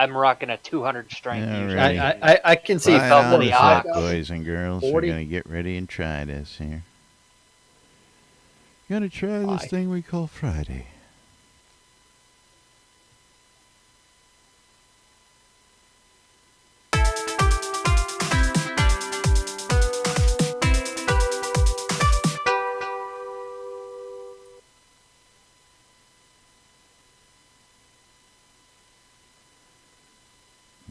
I'm rocking a 200 string usually. Alrighty. I can see Right felt on to the the sec, ox. boys and girls, we're 40. going to get ready and try this here. Gonna try this Why? thing we call Friday.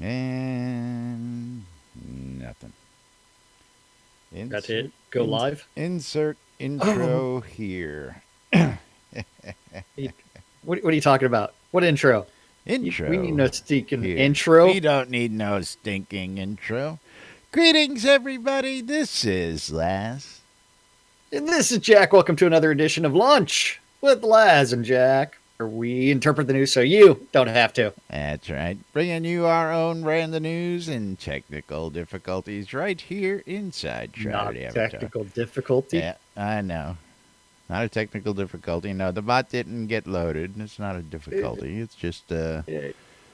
And nothing. That's it. Go live. Insert intro here. What are you talking about? What intro? Intro. We need no stinking here. intro. We don't need no stinking intro. Greetings, everybody. This is Laz. And this is Jack. Welcome to another edition of Lunch with Laz and Jack, where we interpret the news so you don't have to. That's right. Bringing you our own brand of news and technical difficulties right here inside Shroud. Not technical difficulty. Yeah, I know. Not a technical difficulty. No, the bot didn't get loaded. It's not a difficulty. It's just Yeah,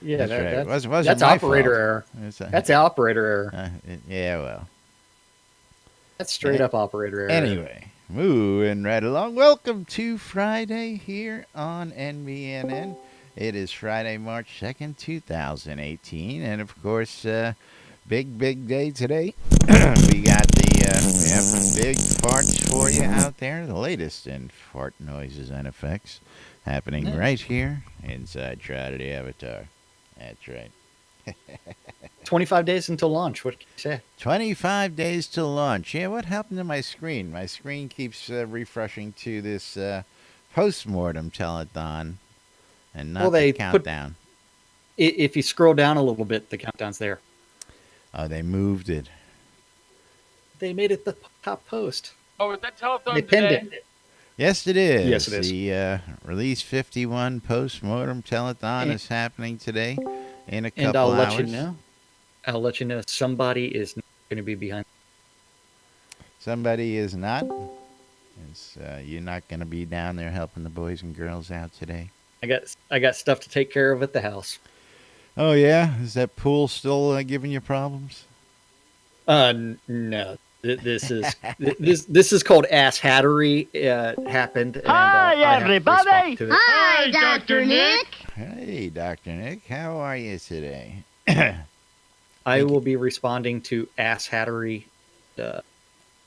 that's right. that's wasn't my operator fault. error. It's That's operator error. yeah, well. That's straight up operator error. Anyway, moving right along. Welcome to Friday here on NBNN. It is Friday, March 2nd, 2018. And of course, big day today. We got we have some big farts for you out there. The latest in fart noises and effects happening right here inside Shroud Avatar. That's right. 25 days until launch. What can you say? 25 days to launch. Yeah, what happened to my screen? My screen keeps refreshing to this post-mortem telethon and not the countdown. If you scroll down a little bit, the countdown's there. Oh, they moved it. They made it the top post. Oh, is that telethon They pinned today? it. Yes, it is. Yes, it is. The Release 51 post-mortem telethon is happening today in a couple And I'll hours. I'll let you know somebody is going to be behind. Somebody is not. You're not going to be down there helping the boys and girls out today. I got stuff to take care of at the house. Oh, yeah? Is that pool still giving you problems? No. This is called ass hattery. Happened. And, Hi, everybody. Hi, Dr. Nick. Hey, Dr. Nick. How are you today? I will be responding to ass hattery.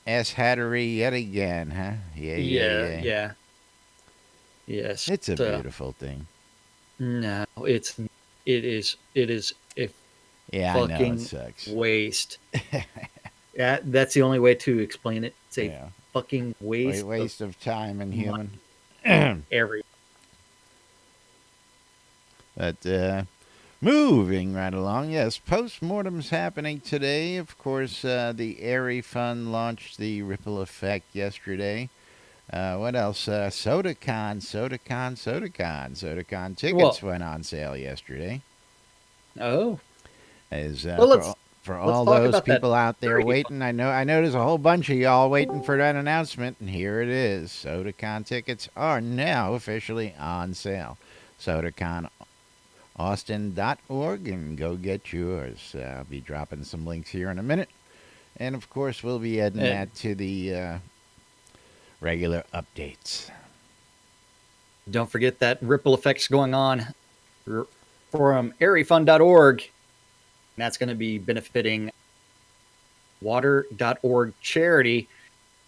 Ass hattery yet again, huh? Yeah. Yes. It's a beautiful thing. No, it is a Yeah, I know, fucking it sucks. waste. Yeah, that's the only way to explain it. It's a fucking waste. Waste of time and human. Every. But moving right along, yes, post-mortem's happening today. Of course, the Airy Fund launched the Ripple Effect yesterday. What else? SodaCon tickets went on sale yesterday. Oh. For all those people out there waiting, I know there's a whole bunch of y'all waiting for that announcement, and here it is. SodaCon tickets are now officially on sale. SodaConaustin.org, and go get yours. I'll be dropping some links here in a minute. And, of course, we'll be adding that to the regular updates. Don't forget that Ripple Effect's going on from airyfund.org. That's going to be benefiting water.org charity.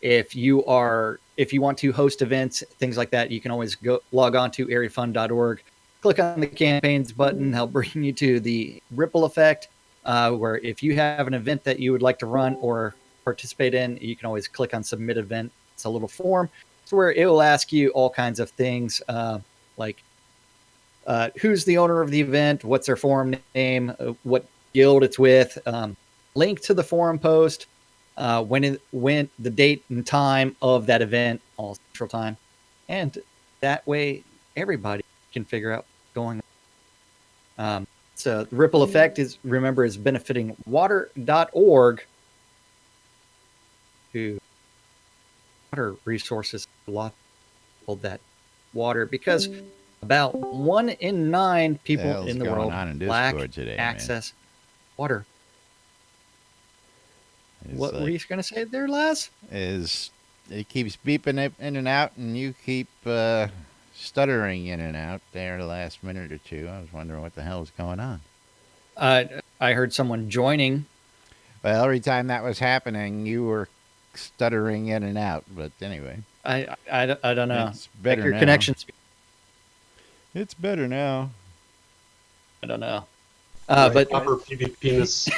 If you want to host events, things like that, you can always log on to airyfund.org, click on the campaigns button. They'll bring you to the Ripple Effect, where if you have an event that you would like to run or participate in, you can always click on submit event. It's a little form. It's where it will ask you all kinds of things, like who's the owner of the event, what's their forum name, what guild it's with, link to the forum post, when the date and time of that event, all central time, and that way everybody can figure out what's going on. So the Ripple Effect is benefiting water.org, who water resources, a lot of people that water, because about 1 in 9 people hell's in the going world on in lack Discord today, man? access water. It's What were like- you going to say there, Laz? is it keeps beeping it in and out, and you keep stuttering in and out there the last minute or two. I was wondering what the hell was going on. I heard someone joining. Well, every time that was happening, you were stuttering in and out. But anyway, I don't know. it's better your now. connections. It's better now. I don't know. Right, But proper penis.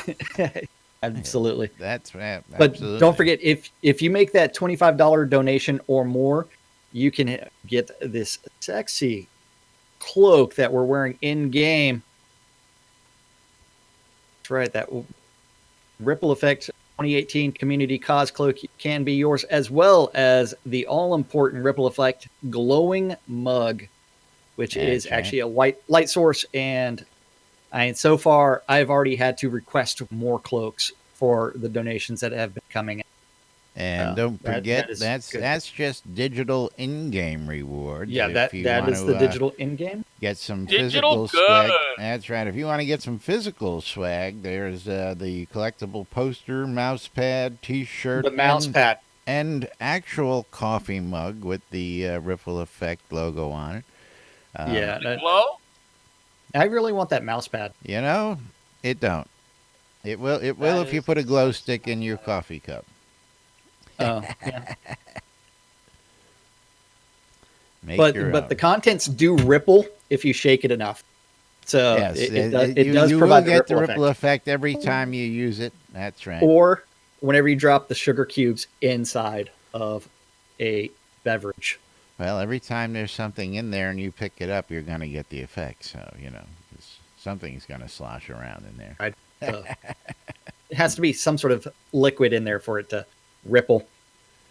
absolutely. That's right. But don't forget, if you make that $25 donation or more, you can get this sexy cloak that we're wearing in game. That's right. That Ripple Effect 2018 Community Cause Cloak can be yours, as well as the all-important Ripple Effect glowing mug, which is That's right. actually a white light source. And so far, I've already had to request more cloaks for the donations that have been coming in. And don't that forget, is that's good. just digital in-game rewards. Yeah, if that you is want the to, digital in-game. get some Digital physical swag. good. That's right. If you want to get some physical swag, there's the collectible poster, mouse pad, T-shirt, The mouse pad. and actual coffee mug with the Ripple Effect logo on it. Yeah, Hello? I really want that mouse pad. You know, it don't. It will. It will That if you is put a glow stick in your coffee cup. Oh, yeah. Make but your but own. the contents do ripple if you shake it enough. So yes, it you, does you provide will get the ripple ripple effect. effect every time you use it. That's right. Or whenever you drop the sugar cubes inside of a beverage. Well, every time there's something in there and you pick it up, you're going to get the effect. So, 'cause something's going to slosh around in there. It has to be some sort of liquid in there for it to ripple.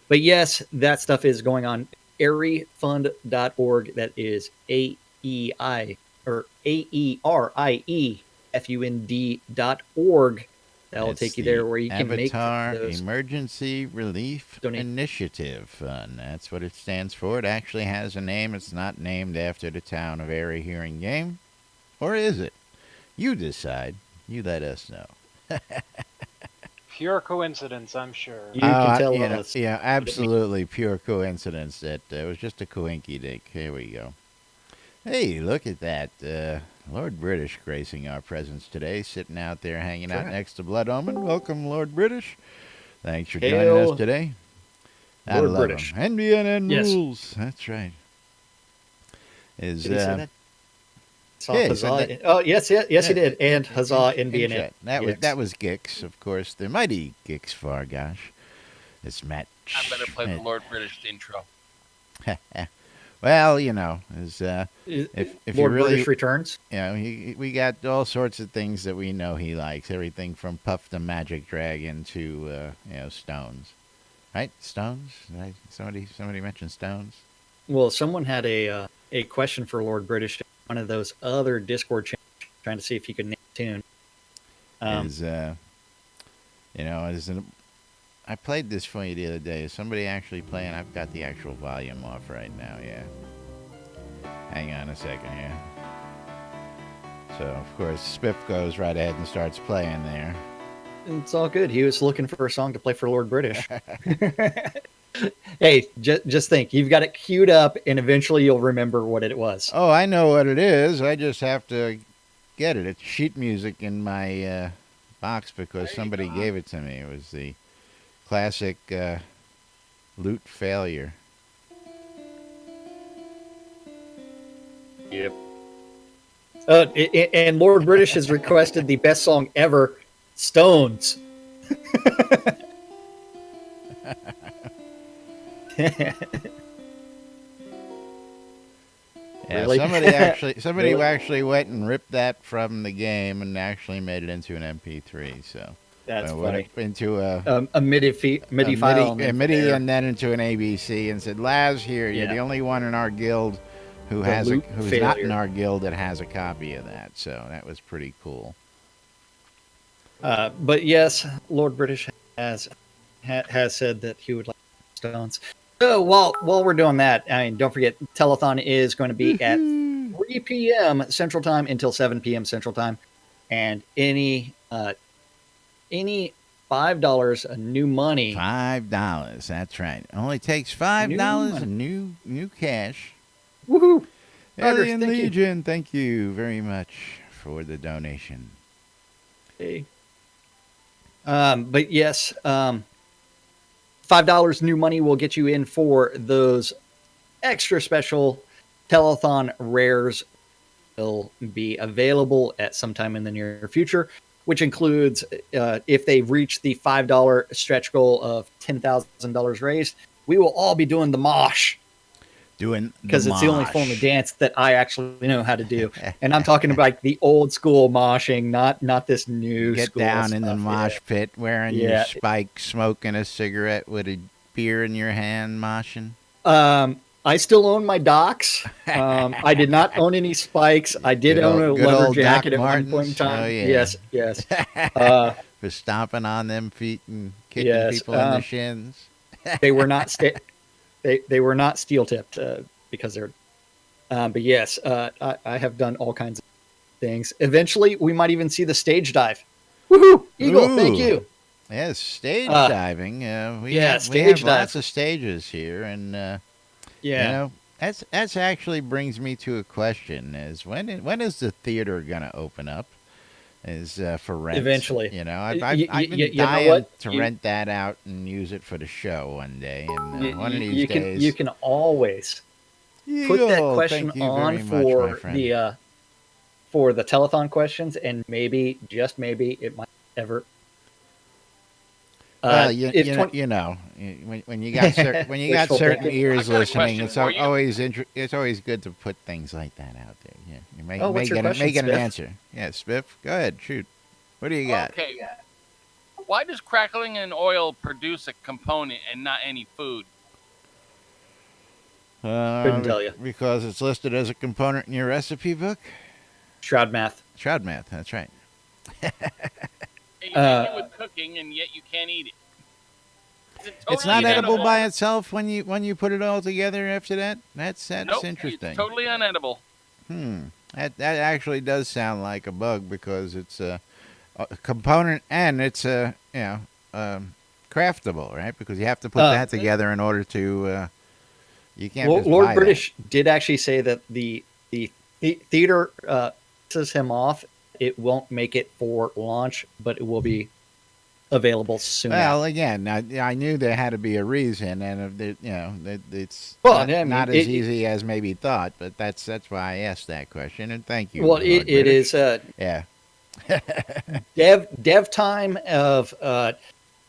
But yes, that stuff is going on aeriefund.org. That is AEI or AERIEFUND.org. That'll It's take you the there where you can Avatar make those. Emergency Relief Initiative Fund. That's what it stands for. It actually has a name. It's not named after the town of Erie here in game. Or is it? You decide. You let us know. Pure coincidence, I'm sure. You can tell you know, us. yeah, absolutely pure coincidence. That it was just a coinky dink. Here we go. Hey, look at that. Lord British gracing our presence today, sitting out there hanging out next to Blood Omen. Welcome, Lord British. Thanks for joining Hail, us today. I Lord love British. him. NBNN Yes. rules. That's right. Is Did he say that? Saw yeah, he said Huzzah. that. Oh, yes, he Yeah. did. And Huzzah in NBNN. chat. That Yes. was Gix, of course. The mighty Gix Fargosh. It's Matt. I better play the Schmidt. Lord British intro. Well, is if you Lord really, British returns. we got all sorts of things that we know he likes. Everything from Puff the Magic Dragon to stones, right? Stones. Right? Somebody mentioned stones. Well, someone had a question for Lord British in one of those other Discord channels, trying to see if you could name a tune. I played this for you the other day. Is somebody actually playing? I've got the actual volume off right now. Yeah. Hang on a second here. So of course Spiff goes right ahead and starts playing there. It's all good. He was looking for a song to play for Lord British. Hey, just think. You've got it queued up, and eventually you'll remember what it was. Oh, I know what it is. I just have to get it. It's sheet music in my box because somebody gave it to me. It was the classic Loot Failure. Yep. And Lord British has requested the best song ever, Stones. Yeah, Really? somebody Really? actually went and ripped that from the game and actually made it into an MP3. So That's went funny. into A MIDI file. a MIDI and then into an ABC and said, "Laz, here, you're Yeah. the only one in our guild who's Loot not Failure. in our guild that has a copy of that." So that was pretty cool. But yes, Lord British has said that he would like Stones. So while we're doing that, don't forget, Telethon is going to be at 3 p.m. Central Time until 7 p.m. Central Time, and any $5 new money. $5. That's right. Only takes $5 in new cash. Woohoo! Alien thank you. Legion, thank you very much for the donation. Hey. But yes, $5 new money will get you in for those extra special telethon rares. Will be available at some time in the near future, which includes if they reach the $5 stretch goal of $10,000 raised, we will all be doing the mosh. Because it's the only form of dance that I actually know how to do, and I'm talking about like the old school moshing, not this new. Get school down stuff. in the mosh pit, wearing your spikes, smoking a cigarette with a beer in your hand, moshing. I still own my docks. I did not own any spikes. I did own a leather jacket at one point in time. Oh, yeah. Yes. For stomping on them feet and kicking people in the shins. They were not they were not steel tipped because they're. But yes, I have done all kinds of things. Eventually, we might even see the stage dive. Woohoo! Eagle, thank you. Yes, stage diving. We have lots of stages here, and you know, that's actually brings me to a question: is when is the theater gonna open up? Is for rent eventually? You know, I've been dying to rent that out and use it for the show one day, and one of these days you can always put that question on for the telethon questions, and maybe just maybe it might ever. Well, you know, when you got certain ears listening, it's always good to put things like that out there. Yeah, you may get an answer. Yeah, Spiff, go ahead, shoot. What do you got? Okay. Why does crackling in oil produce a component and not any food? Couldn't tell you. Because it's listed as a component in your recipe book. Shroud math. Shroud math. That's right. You use it with cooking, and yet you can't eat it. It's not edible by itself when you put it all together after that. That's interesting. It's totally unedible. That actually does sound like a bug because it's a component and it's craftable, right? Because you have to put that together in order to. You can't. Just Lord buy British did actually say that the theater pisses him off. It won't make it for launch, but it will be available soon. Well, again, I knew there had to be a reason, and it's not as easy as maybe thought. But that's why I asked that question, and thank you. Well, it is dev time of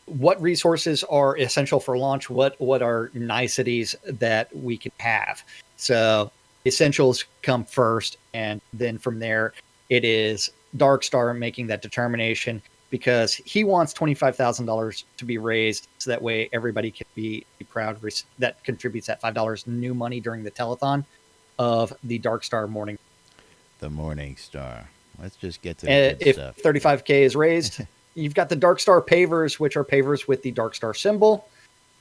what resources are essential for launch, what are niceties that we can have. So essentials come first, and then from there it is Darkstar making that determination, because he wants $25,000 to be raised, so that way everybody can be proud that contributes that $5 new money during the telethon of the Darkstar Morning. The Morning Star. Let's just get to the good stuff. If 35K is raised, you've got the Darkstar pavers, which are pavers with the Darkstar symbol.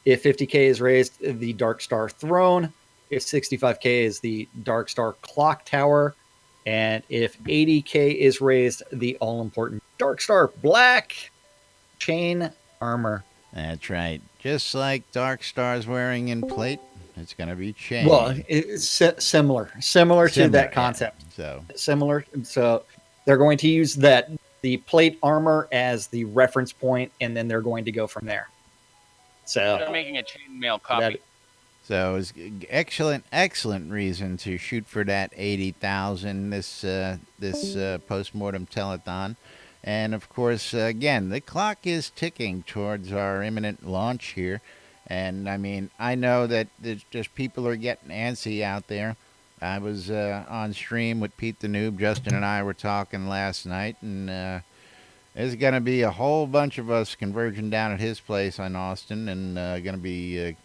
If 50K is raised, the Darkstar throne. If 65K is the Darkstar clock tower. And if 80K is raised, the all-important Darkstar black chain armor. That's right. Just like Darkstar's wearing in plate, it's going to be chain. Well, it's similar to that concept. Yeah. Similar. So they're going to use the plate armor as the reference point, and then they're going to go from there. So they're making a chainmail copy. So it's excellent reason to shoot for that 80,000 this postmortem telethon, and of course, again, the clock is ticking towards our imminent launch here, and I mean, I know that there's just people are getting antsy out there. I was on stream with Pete the Noob. Justin and I were talking last night, and there's going to be a whole bunch of us converging down at his place in Austin, and going to be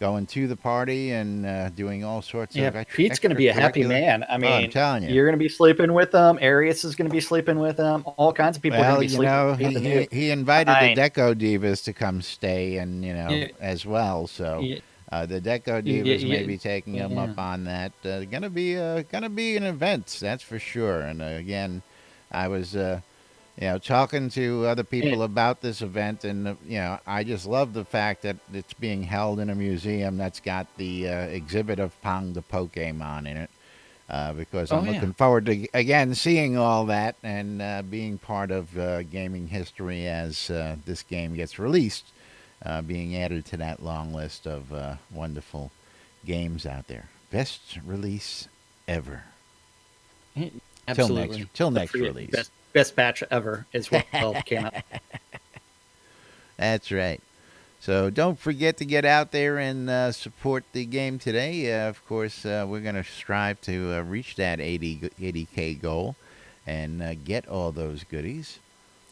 going to the party and doing all sorts of Pete's going to be a happy man. I mean, I'm telling you. You're going to be sleeping with them. Arius is going to be sleeping with them. All kinds of people are going to be sleeping with he invited the Deco Divas to come stay and, as well. So The Deco Yeah, Divas yeah, may be taking them yeah. up on that. Gonna be an event, that's for sure. And again, I was talking to other people about this event, and I just love the fact that it's being held in a museum that's got the exhibit of Pong the Pokemon in it. Because I'm looking forward to again seeing all that and being part of gaming history as this game gets released, being added to that long list of wonderful games out there. Best release ever. Absolutely. Till Don't next forget, release. Best batch ever as well came out. That's right. So don't forget to get out there and support the game today. Of course, we're going to strive to reach that 80K goal and get all those goodies.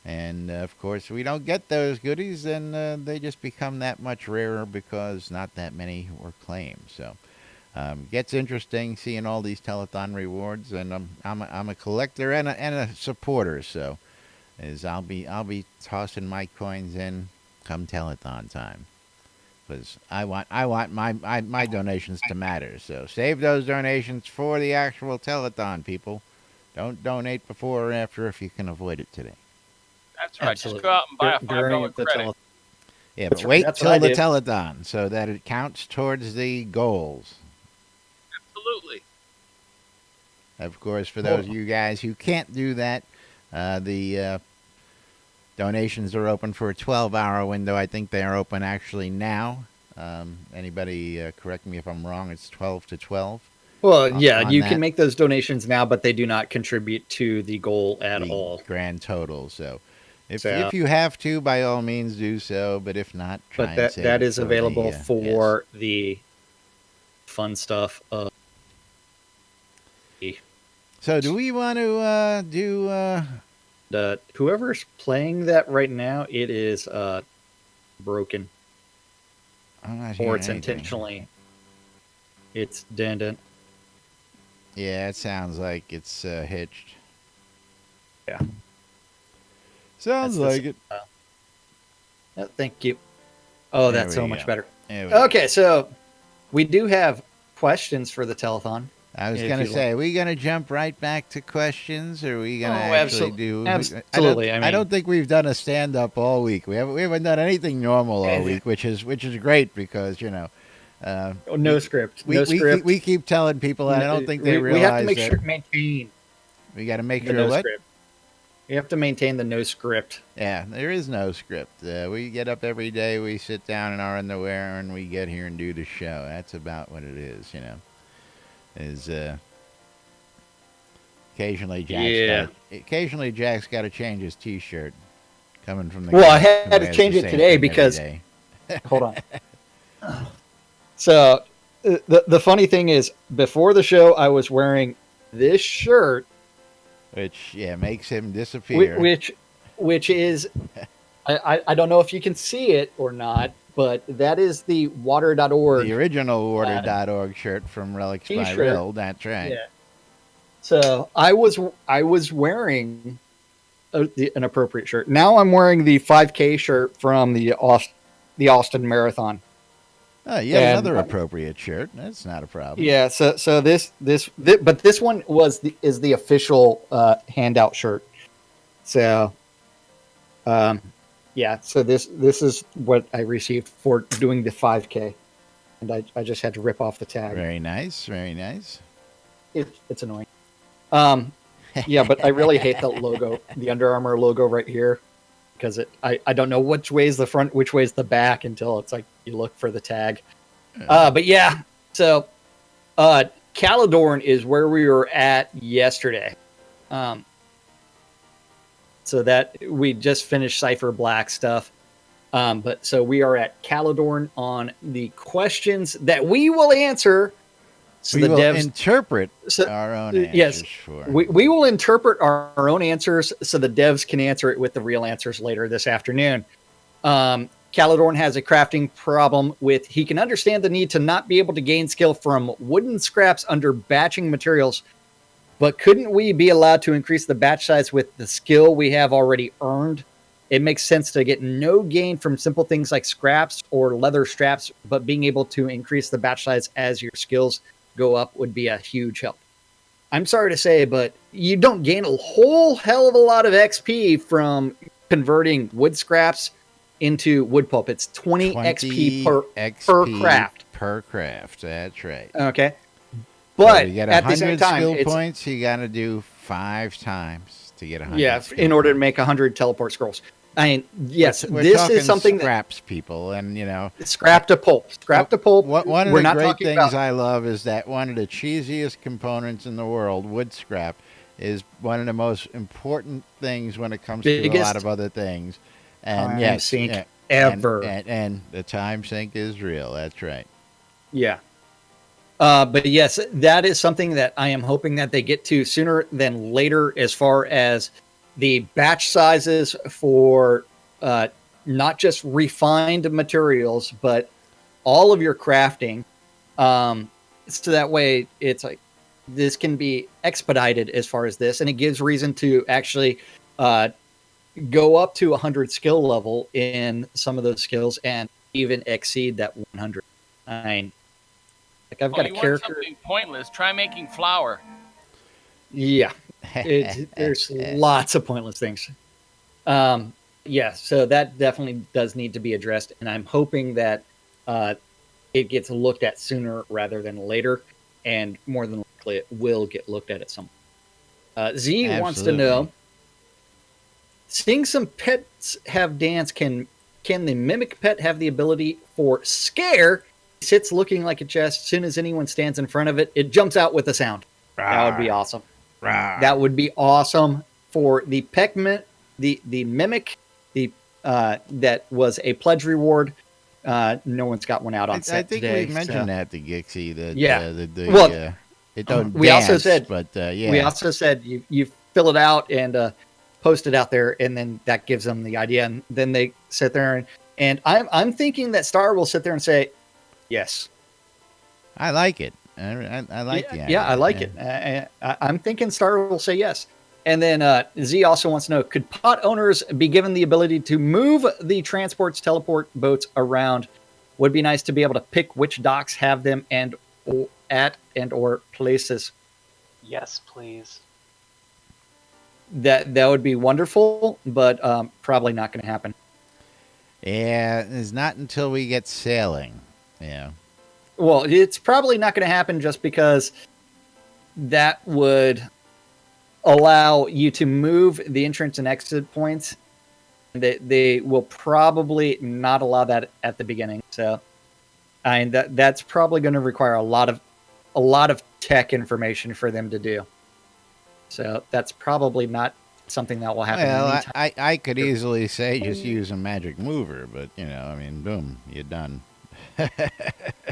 And, of course, if we don't get those goodies, then they just become that much rarer because not that many were claimed. So gets interesting seeing all these telethon rewards. And I'm a collector and a supporter. So I'll be tossing my coins in come telethon time, because I want my donations to matter. So save those donations for the actual telethon, people. Don't donate before or after if you can avoid it today. That's right. Absolutely. Just go out and buy a During $5 the credit. Yeah, That's but right, wait that's what till I the do. telethon so that it counts towards the goals. Absolutely. Of course, for those of you guys who can't do that, the donations are open for a 12-hour window. I think they are open actually now. Anybody correct me if I'm wrong. It's 12 to 12. Well, yeah, on you that. can make those donations now, but they do not contribute to the goal at The all. grand total. So if So- you have to, by all means do so. But if not, try But and that save that it is for available the, for the fun stuff of So do we want to do? whoever's playing that right now. It is broken, I'm not or hearing it's anything. intentionally. It's dendent. Yeah, it sounds like it's hitched. Yeah. Sounds That's like the- it. Thank you. Oh, There that's we so much go. better. There we go. Okay, so we do have questions for the telethon. I was if going to you say, are we going to jump right back to questions, or are we going to Oh, actually do? absolutely. I don't think we've done a stand up all week. We haven't done anything normal all week, which is great because No script. No script. we keep telling people that. I don't think they realize we have to make that sure maintain we got to make the sure no what. script. You have to maintain the no script. Yeah, there is no script. We get up every day, we sit down in our underwear, and we get here and do the show. That's about what it is, Occasionally Jack's got to change his T-shirt. Coming from the Well, guy I had who to wears change the it same today thing every because- day. Hold on. So the funny thing is, before the show, I was wearing this shirt, Which makes him disappear. which is, I don't know if you can see it or not, but that is the water.org. The original Water.org shirt from Relics by T-shirt. Rill. That's right. Yeah. So I was wearing an appropriate shirt. Now I'm wearing the 5K shirt from the Austin Marathon. Oh, yeah, And- another appropriate shirt. That's not a problem. Yeah. So but this one is the official handout shirt. So, yeah. So this is what I received for doing the 5K, and I just had to rip off the tag. Very nice. Very nice. It's annoying. Yeah, but I really hate the logo, the Under Armour logo right here, because I don't know which way is the front, which way is the back until it's like you look for the tag. But yeah, so Caledorn is where we were at yesterday. So that we just finished Cypher Black stuff. But so we are at Caledorn on the questions that we will answer. So We the will devs interpret so- our own yes, answers for. we will interpret our own answers so the devs can answer it with the real answers later this afternoon. Caledorn has a crafting problem with he can understand the need to not be able to gain skill from wooden scraps under batching materials, but couldn't we be allowed to increase the batch size with the skill we have already earned? it makes sense to get no gain from simple things like scraps or leather straps, but being able to increase the batch size as your skills go up would be a huge help. I'm sorry to say, but you don't gain a whole hell of a lot of XP from converting wood scraps into wood pulp. It's 20 XP per craft. Per craft, that's right. Okay. So But you get at the same 100 time, skill points, you got to do 5 times to get 100. yeah, skill in order to points. make 100 teleport scrolls. I mean, yes, We're this talking is something scraps, people, and scrap to pulp. Scrap to pulp. One of We're the not great talking things about I love is that one of the cheesiest components in the world, wood scrap, is one of the most important things when it comes to a Biggest lot of other things. And time yes, sink yeah, ever. and the time sink is real. That's right. Yeah. But yes, that is something that I am hoping that they get to sooner than later as far as the batch sizes for not just refined materials, but all of your crafting. So that way it's like this can be expedited as far as this, and it gives reason to actually go up to 100 skill level in some of those skills and even exceed that 100. I mean, like I've got a you want character. something pointless? Try making flour. Yeah, there's lots of pointless things. Yeah, so that definitely does need to be addressed, and I'm hoping that it gets looked at sooner rather than later, and more than likely it will get looked at some. Z wants to know, seeing some pets have dance, can the mimic pet have the ability for scare? Sits looking like a chest. As soon as anyone stands in front of it, it jumps out with a sound. That would be awesome. That would be awesome for the the mimic. That was a pledge reward. No one's got one out on set I think today. we mentioned that to Gixie. That Well, it don't we dance, also said, but yeah, we also said you fill it out and post it out there, and then that gives them the idea, and then they sit there and I'm thinking that Star will sit there and say, yes. I like it. I like the idea. Yeah, I like it. I'm thinking Star will say yes. And then Z also wants to know, could pot owners be given the ability to move the transports, teleport boats around? Would be nice to be able to pick which docks have them and or places. Yes, please. That would be wonderful, but probably not going to happen. Yeah, it's not until we get sailing. Yeah. Well, it's probably not going to happen just because that would allow you to move the entrance and exit points. They will probably not allow that at the beginning. So, I mean, that's probably going to require a lot of tech information for them to do. So that's probably not something that will happen. Well, I could easily say just use a magic mover, but I mean, boom, you're done.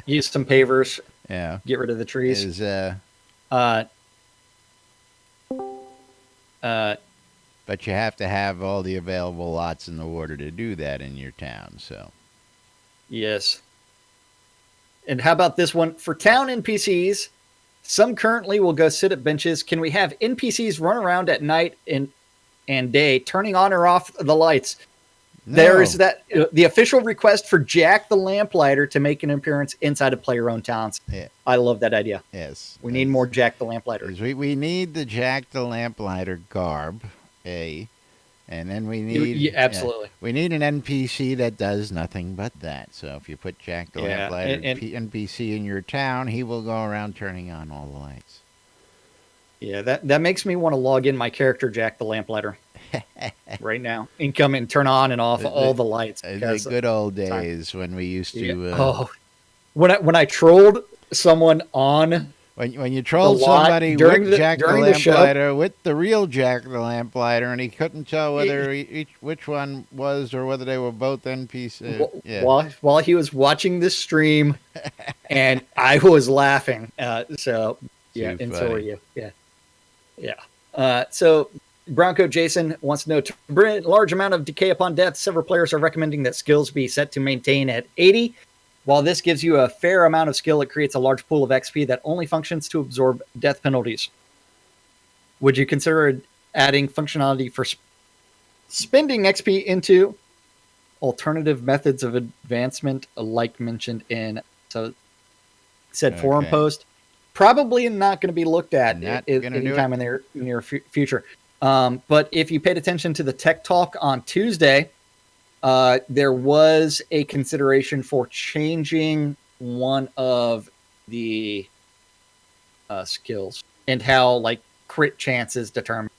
Use some pavers. Yeah. Get rid of the trees. But you have to have all the available lots in the water to do that in your town. So. Yes. And how about this one? For town NPCs, some currently will go sit at benches. Can we have NPCs run around at night and day, turning on or off the lights? No. There is the official request for Jack the Lamplighter to make an appearance inside of player-owned towns. Yeah. I love that idea. Yes. We need more Jack the Lamplighters. We need the Jack the Lamplighter garb, and then we need absolutely. We need an NPC that does nothing but that. So if you put Jack the Lamplighter NPC in your town, he will go around turning on all the lights. Yeah, that makes me want to log in my character Jack the Lamplighter right now and come and turn on and off all the lights. The good old days when we used to. When I trolled someone on. When you trolled somebody with Jack the Lamplighter, with the real Jack the Lamplighter, and he couldn't tell whether which one was or whether they were both NPCs. While he was watching this stream, and I was laughing. So were you. Yeah. So Bronco Jason wants to know, to prevent a large amount of decay upon death, several players are recommending that skills be set to maintain at 80. While this gives you a fair amount of skill, it creates a large pool of XP that only functions to absorb death penalties. Would you consider adding functionality for spending XP into alternative methods of advancement, like mentioned in said forum Okay. post, probably not going to be looked at Not gonna do anytime in the near future. But if you paid attention to the tech talk on Tuesday, there was a consideration for changing one of the skills and how like crit chances determine.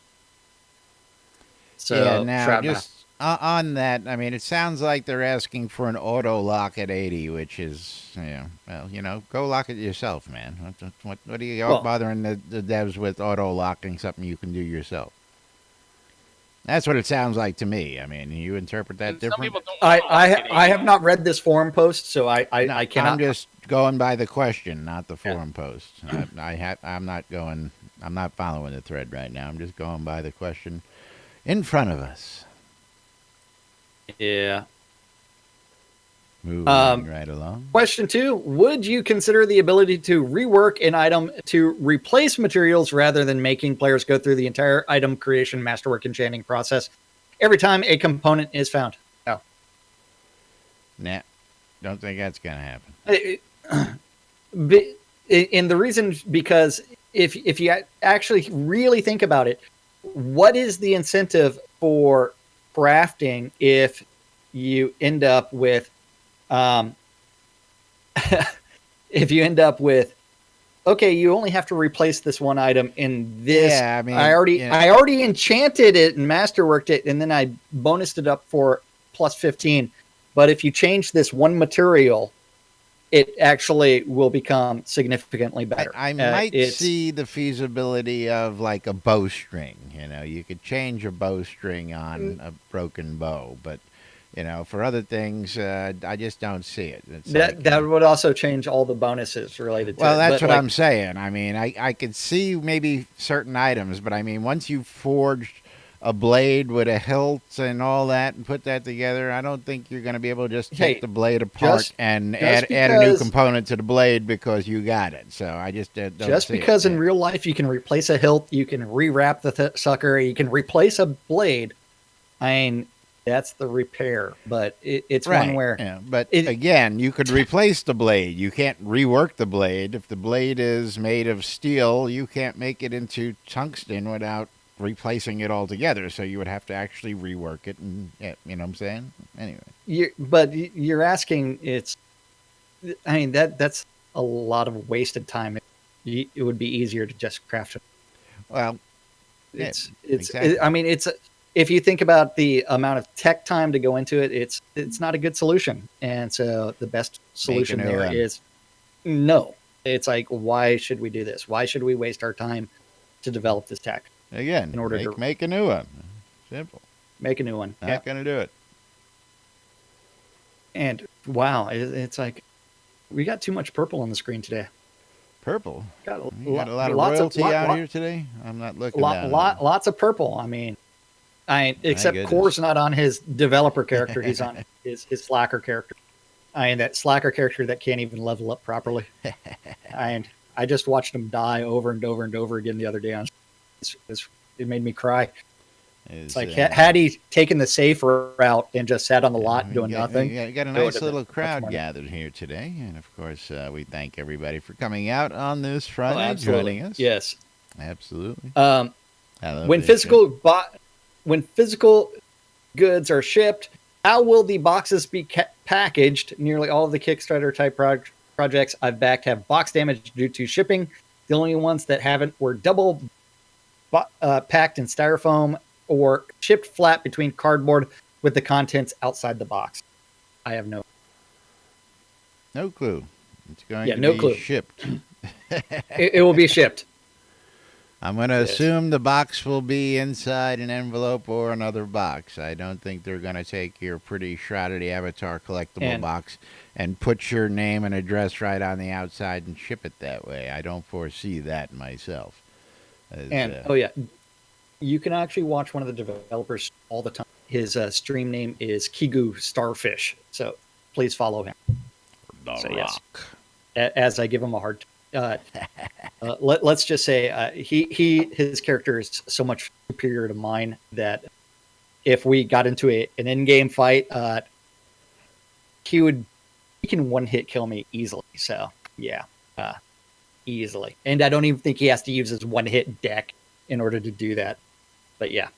So Yeah, now Shroud just on that, I mean, it sounds like they're asking for an auto lock at 80, which is, well, go lock it yourself, man. What are you bothering the devs with auto locking something you can do yourself? That's what it sounds like to me. I mean, you interpret that And some different? people don't want to lock it I have in. not read this forum post, so I cannot. I'm just going by the question, not the forum post. I'm not going. I'm not following the thread right now. I'm just going by the question in front of us. Yeah. Moving right along. Question 2: would you consider the ability to rework an item to replace materials rather than making players go through the entire item creation, masterwork, enchanting process every time a component is found? No. Nah, don't think that's gonna happen. And the reason because if you actually really think about it, what is the incentive for crafting if you end up with if you end up with, okay, you only have to replace this one item in this. Yeah, I mean, I already enchanted it and masterworked it, and then I bonused it up for plus 15. But if you change this one material, it actually will become significantly better. I might see the feasibility of like a bowstring. You could change a bowstring on a broken bow, but for other things, I just don't see it. That would also change all the bonuses related to it. Well, that's what I'm saying. I mean, I could see maybe certain items, but I mean, once you forged a blade with a hilt and all that and put that together, I don't think you're going to be able to just take the blade apart and add a new component to the blade because you got it. So I just don't just see because it. In real life you can replace a hilt, you can rewrap the sucker, you can replace a blade. I mean, that's the repair, but it's right. one where. Yeah, but again, you could replace the blade. You can't rework the blade. If the blade is made of steel, you can't make it into tungsten without replacing it altogether. So you would have to actually rework it, and you know what I'm saying. Anyway, but you're asking. I mean that's a lot of wasted time. It would be easier to just craft it. Well, exactly. I mean, if you think about the amount of tech time to go into it, it's not a good solution. And so the best solution there is no. It's like, why should we do this? Why should we waste our time to develop this tech? Again, in order to make a new one. Simple. Make a new one. Not going to do it. And wow, it's like we got too much purple on the screen today. Purple? Got a lot of royalty out here today? I'm not looking down. Lots of purple. I mean, except Core's not on his developer character. He's on his slacker character. That slacker character that can't even level up properly. I just watched him die over and over and over again the other day. It made me cry. It's like, had he taken the safe route and just sat on the lot doing nothing. You got a nice little crowd gathered here today. And, of course, we thank everybody for coming out on this Friday, joining us. Yes. Absolutely. When physical goods are shipped, how will the boxes be packaged? Nearly all of the Kickstarter type projects I've backed have box damage due to shipping. The only ones that haven't were double packed in styrofoam or shipped flat between cardboard with the contents outside the box. I have no clue. It's going to be shipped. It will be shipped. I'm going to assume the box will be inside an envelope or another box. I don't think they're going to take your pretty Shrouded Avatar collectible box and put your name and address right on the outside and ship it that way. I don't foresee that myself. You can actually watch one of the developers all the time. His stream name is Kigu Starfish, so please follow him. Yes, as I give him a hard let's just say his character is so much superior to mine that if we got into an in-game fight, he can one-hit kill me easily. So yeah, easily. And I don't even think he has to use his one-hit deck in order to do that. But yeah,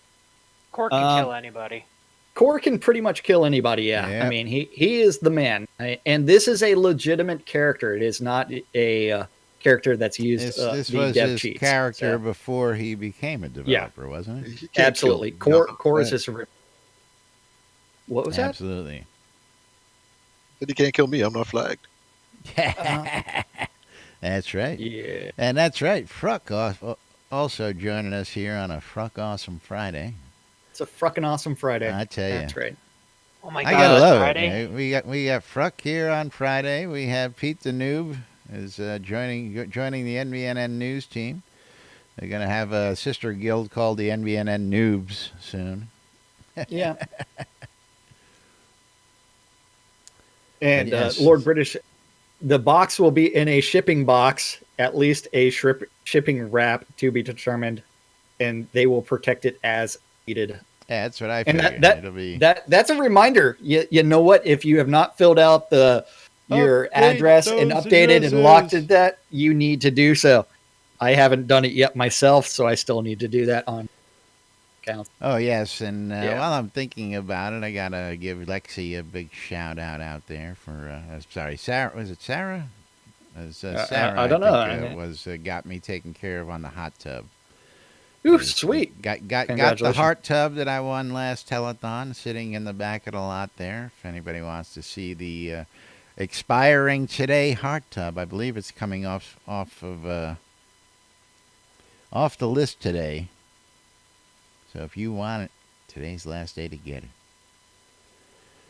Core can kill anybody. Core can pretty much kill anybody. Yeah, Yep. I mean he is the man, and this is a legitimate character. It is not a character that's used. This the was dev his cheats. character So, before he became a developer, wasn't it? He can't absolutely. kill me. Core is just. What was that? Absolutely. He can't kill me. I'm not flagged. That's right. Yeah. And that's right. Fruck also joining us here on a Fruck Awesome Friday. It's a fucking awesome Friday. I tell you. That's right. Oh my I god! gotta love Friday. it. We got Fruck here on Friday. We have Pete the Noob is joining the NBNN news team. They're gonna have a sister guild called the NBNN Noobs soon. Yeah. And yes. Lord British, the box will be in a shipping box, at least a shipping wrap to be determined, and they will protect it as needed. Yeah, that's what I And figured. that It'll be that's a reminder. You know what? If you have not filled out your Update address and those updated addresses. and locked it, that you need to do so. I haven't done it yet myself, so I still need to do that on accounts. Oh yes, and Yeah. while I'm thinking about it, I gotta give Lexi a big shout out there for. Sorry, Sarah. Was it Sarah? It was, Sarah. I don't know. think, was got me taken care of on the hot tub. Ooh, sweet. Got the Congratulations. heart tub that I won last telethon sitting in the back of the lot there. If anybody wants to see the expiring today heart tub, I believe it's coming off the list today. So if you want it, today's the last day to get it.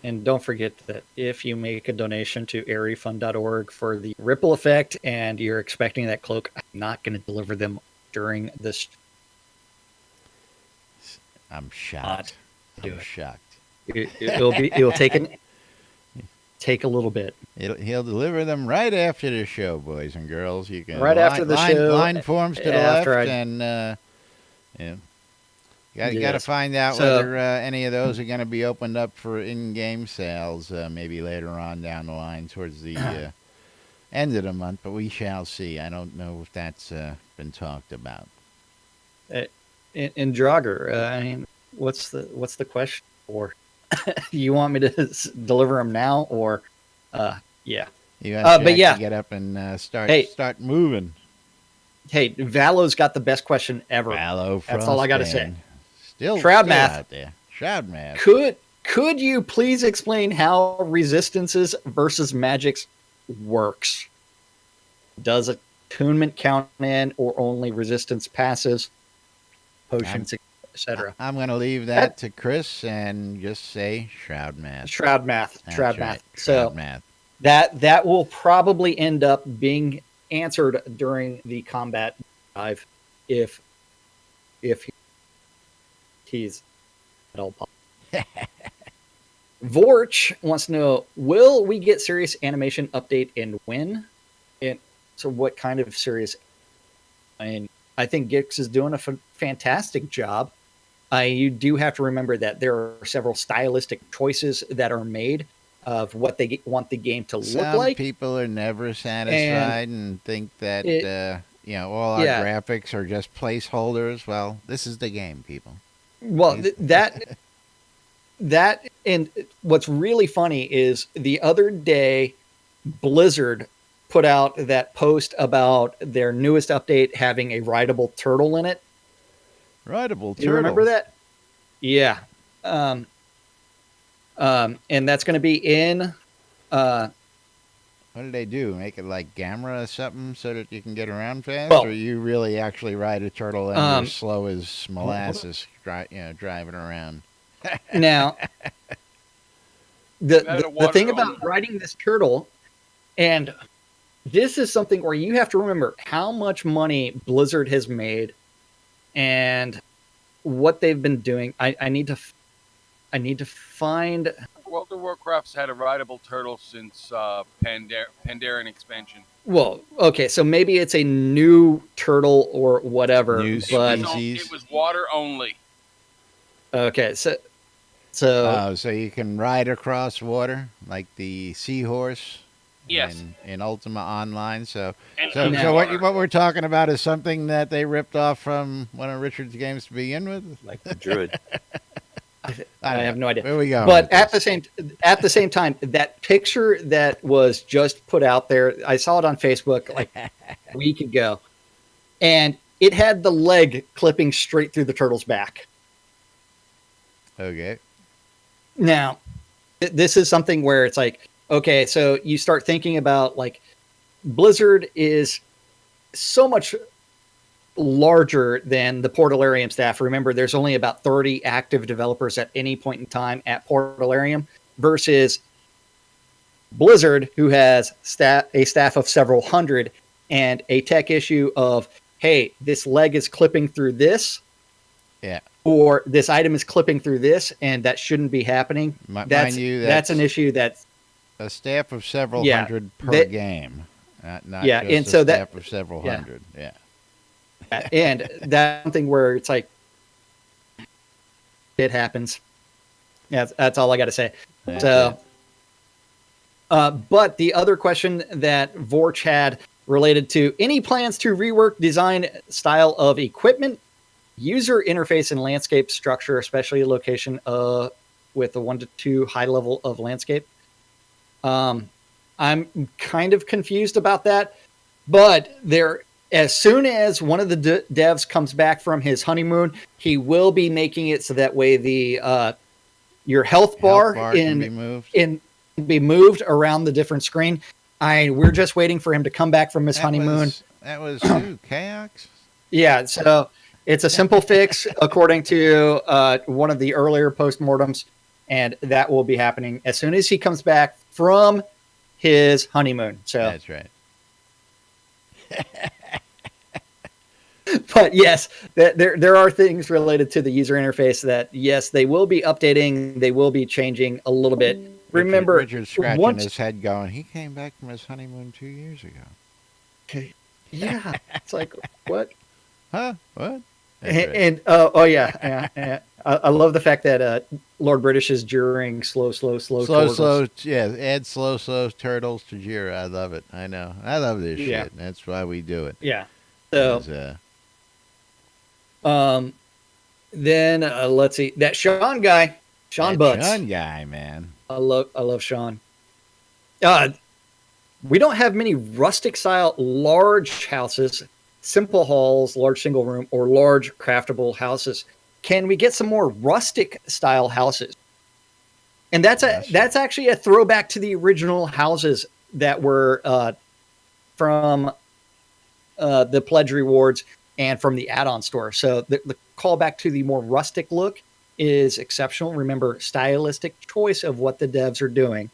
And don't forget that if you make a donation to airyfund.org for the ripple effect and you're expecting that cloak, I'm not going to deliver them during this. I'm shocked. do I'm it. shocked. It'll take a little bit. He'll deliver them right after the show, boys and girls. You can After the show, line forms to the left, after and yeah. Got to Yes. find out So- whether any of those are going to be opened up for in-game sales maybe later on down the line towards the end of the month, but we shall see. I don't know if that's been talked about. In Draugr, I mean, what's the question for? You want me to deliver them now, or yeah? You guys but yeah. get up and start moving. Hey, Valo's got the best question ever. Vallow That's all I gotta say. Frostband. Still Shroud still math. out there. Shroud math. Could you please explain how resistances versus magics works? Does attunement count in, or only resistance passes, potions, etc.? I'm going to leave that to Chris and just say Shroud math. Shroud math. That's Shroud right. math. So Shroud math. that will probably end up being answered during the combat dive, if he's at all possible. Vorch wants to know, will we get serious animation update and when? And so what kind of serious? I mean, I think Gix is doing a fantastic job. You do have to remember that there are several stylistic choices that are made of what they want the game to look Some like. people are never satisfied and think that all our graphics are just placeholders. Well, this is the game, people. Well, that and what's really funny is the other day, Blizzard put out that post about their newest update having a rideable turtle in it. Rideable turtle. You remember that? Yeah. And that's going to be in. What did they do? Make it like Gamera or something so that you can get around fast? Well- or you really actually ride a turtle and you're slow as molasses driving around? Now, the thing about riding this turtle, and this is something where you have to remember how much money Blizzard has made and what they've been doing. I need to find. World of Warcraft's had a rideable turtle since Pandaren expansion. Well, okay, so maybe it's a new turtle or whatever. New but species. It was water only. okay, so So So you can ride across water like the seahorse. Yes. In Ultima Online. So And so Now- what we're talking about is something that they ripped off from one of Richard's games to begin with. Like the druid. I don't have know. no idea. Where we going But with at this? the same time, that picture that was just put out there, I saw it on Facebook like a week ago, and it had the leg clipping straight through the turtle's back. Okay. Now, this is something where it's like, okay, so you start thinking about like Blizzard is so much larger than the Portalarium staff. Remember, there's only about 30 active developers at any point in time at Portalarium versus Blizzard, who has a staff of several hundred and a tech issue of, hey, this leg is clipping through this. Yeah. Or this item is clipping through this, and that shouldn't be happening. Mind That's you, that's an issue that's a staff of several Yeah, hundred per that- game. Not Yeah, just and a so staff that- of several yeah. hundred. Yeah. and that's something where it's like it happens. Yeah, that's all I got to say. That's So, but the other question that Vorch had related to any plans to rework design style of equipment, user interface, and landscape structure, especially location with a 1 to 2 high level of landscape. I'm kind of confused about that, but as soon as one of the devs comes back from his honeymoon, he will be making it so that way the your health bar, can be moved. be moved around the different screen. We're just waiting for him to come back from his honeymoon. That was who? Chaos? Yeah, so it's a simple fix according to one of the earlier postmortems, and that will be happening as soon as he comes back from his honeymoon. So That's right. but yes, there are things related to the user interface that, yes, they will be updating. They will be changing a little bit. Remember, Richard's scratching once- his head going, he came back from his honeymoon 2 years ago. yeah, it's like, what? Huh? What? That's right. And yeah. I love the fact that Lord British is during slow Slow, turtles. yeah. Add slow turtles to Jira. I love it. I know. I love this Yeah. shit. That's why we do it. Yeah. So 'Cause, then let's see that Sean guy, Sean that Butts. Sean guy, man. I love Sean. We don't have many rustic style large houses, simple halls, large single room, or large craftable houses. Can we get some more rustic style houses? And that's actually a throwback to the original houses that were from the pledge rewards and from the add-on store. So the callback to the more rustic look is exceptional. Remember, stylistic choice of what the devs are doing.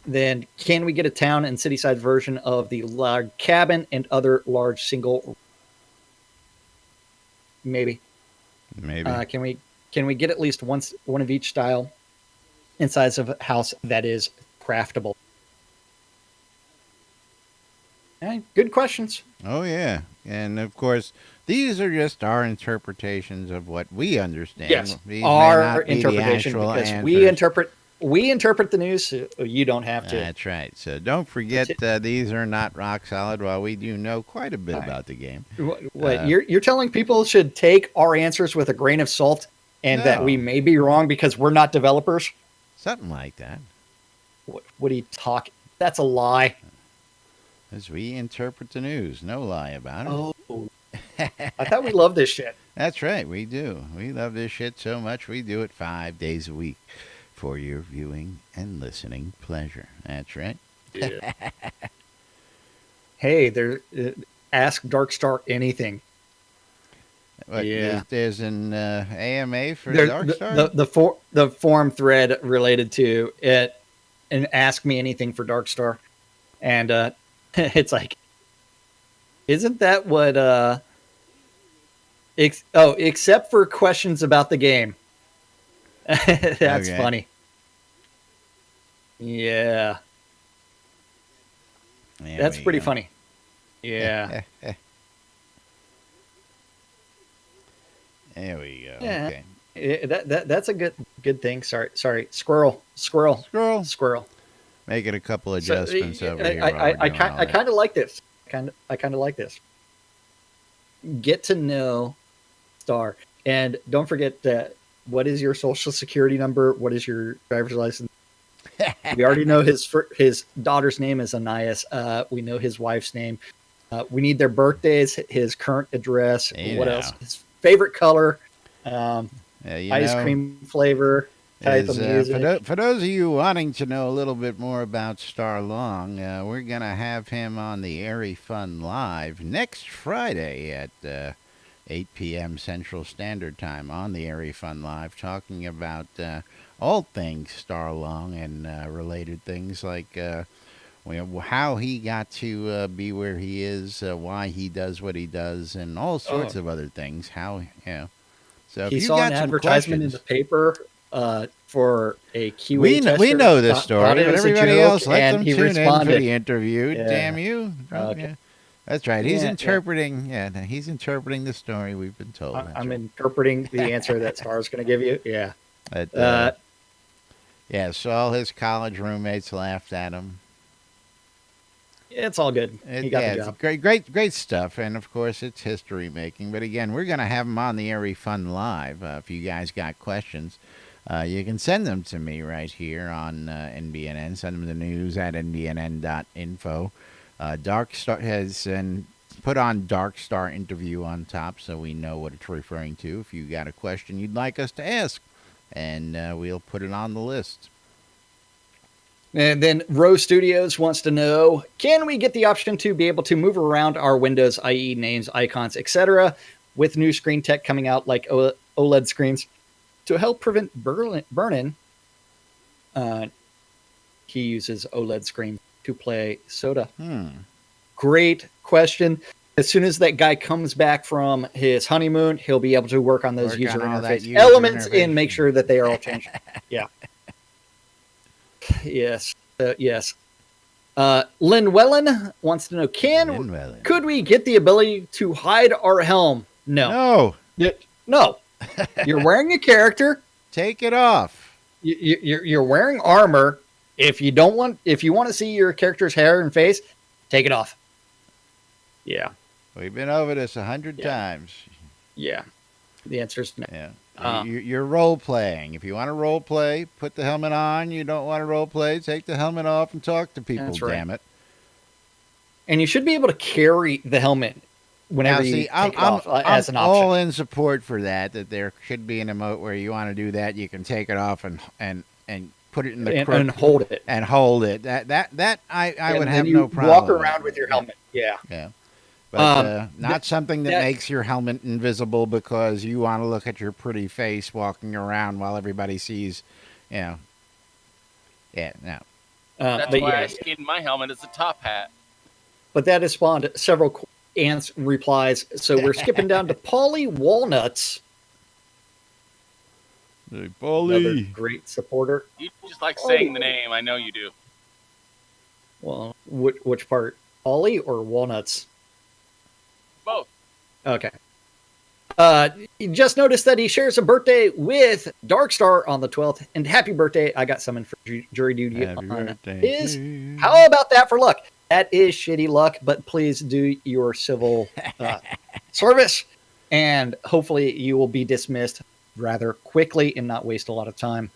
Then can we get a town and city-side version of the log cabin and other large single? Maybe. Can we get at least one of each style and size of a house that is craftable? Good questions. Oh, yeah. And, of course, these are just our interpretations of what we understand. Yes, These may our not be the interpretation, actual because answers. we interpret the news. So you don't have to. That's right. So don't forget these are not rock solid, while we do know quite a bit about the game. What you're telling people should take our answers with a grain of salt, and that No. we may be wrong because we're not developers. Something like that. What are you talking? That's a lie. As we interpret the news. No lie about it. Oh, I thought we loved this shit. That's right. We do. We love this shit so much. We do it 5 days a week for your viewing and listening pleasure. That's right. Yeah. Hey, ask Darkstar anything. What, Yeah. There's an AMA for There- Darkstar? the forum thread related to it, and ask me anything for Darkstar, and it's like, isn't that what? Except for questions about the game. That's Okay. funny. Yeah, There that's we pretty go. funny. Yeah. There we go. Yeah. Okay. That's a good thing. Sorry. Squirrel. Making a couple So, adjustments over here. I kind of like this. I kind of like this. Get to know Star, and don't forget that. What is your social security number? What is your driver's license? We already know his daughter's name is Anais. We know his wife's name. We need their birthdays, his current address. What else? His favorite color, ice cream flavor, type of music. For those of you wanting to know a little bit more about Star Long, we're going to have him on the Airy Fun Live next Friday at 8 p.m. Central Standard Time on the Airy Fun Live, talking about all things Star Long and related things like how he got to be where he is, why he does what he does, and all sorts of other things. So he if you saw got an some advertisement in questions, the paper for a QA tester. we know this story, Thought it but was a everybody joke, else let and them he tune in for responded. the interview. Yeah. Damn you! Okay. Yeah. That's right. He's Yeah, interpreting. Yeah, he's interpreting the story we've been told. I'm interpreting the answer that Star's going to give you. Yeah. But, yeah, so all his college roommates laughed at him. It's all good. He got the job. It's great stuff. And, of course, it's history making. But, again, we're going to have him on the Airy Fun Live. If you guys got questions, you can send them to me right here on NBNN. Send them to news at nbnn.info. Dark Star has put on Dark Star interview on top so we know what it's referring to. If you got a question you'd like us to ask, and we'll put it on the list. And then Rose Studios wants to know, can we get the option to be able to move around our windows, i.e. names, icons, etc., with new screen tech coming out like OLED screens to help prevent burn-in? He uses OLED screen to play Soda. Great question. As soon as that guy comes back from his honeymoon, he'll be able to work on those user interface elements and make sure that they are all changed. Yeah. Yes. Yes. Lynn Wellen wants to know, could we get the ability to hide our helm? No. No. You're wearing a character. Take it off. You're wearing armor. If you want to see your character's hair and face, take it off. Yeah. We've been over this 100 times. Yeah. The answer is no. Yeah. You're role playing. If you want to role play, put the helmet on. You don't want to role play, take the helmet off and talk to people. That's right. Damn it. And you should be able to carry the helmet whenever you take it off as an option. I'm all in support for that. That there should be an emote where you want to do that. You can take it off and put it in the crook and hold it. And hold it. That I would have no problem. Walk around with your helmet. Yeah. Yeah. But not something that makes your helmet invisible because you want to look at your pretty face walking around while everybody sees, Yeah, no. That's why I skin my helmet as a top hat. But that has spawned several replies. So we're skipping down to Paulie Walnuts. Hey, Paulie. Another great supporter. You just like saying the name. I know you do. Well, which part? Paulie or Walnuts? Both. Okay. You just noticed that he shares a birthday with Darkstar on the 12th. And happy birthday. I got summoned for jury duty on his. How about that for luck? That is shitty luck, but please do your civil service. And hopefully you will be dismissed rather quickly and not waste a lot of time.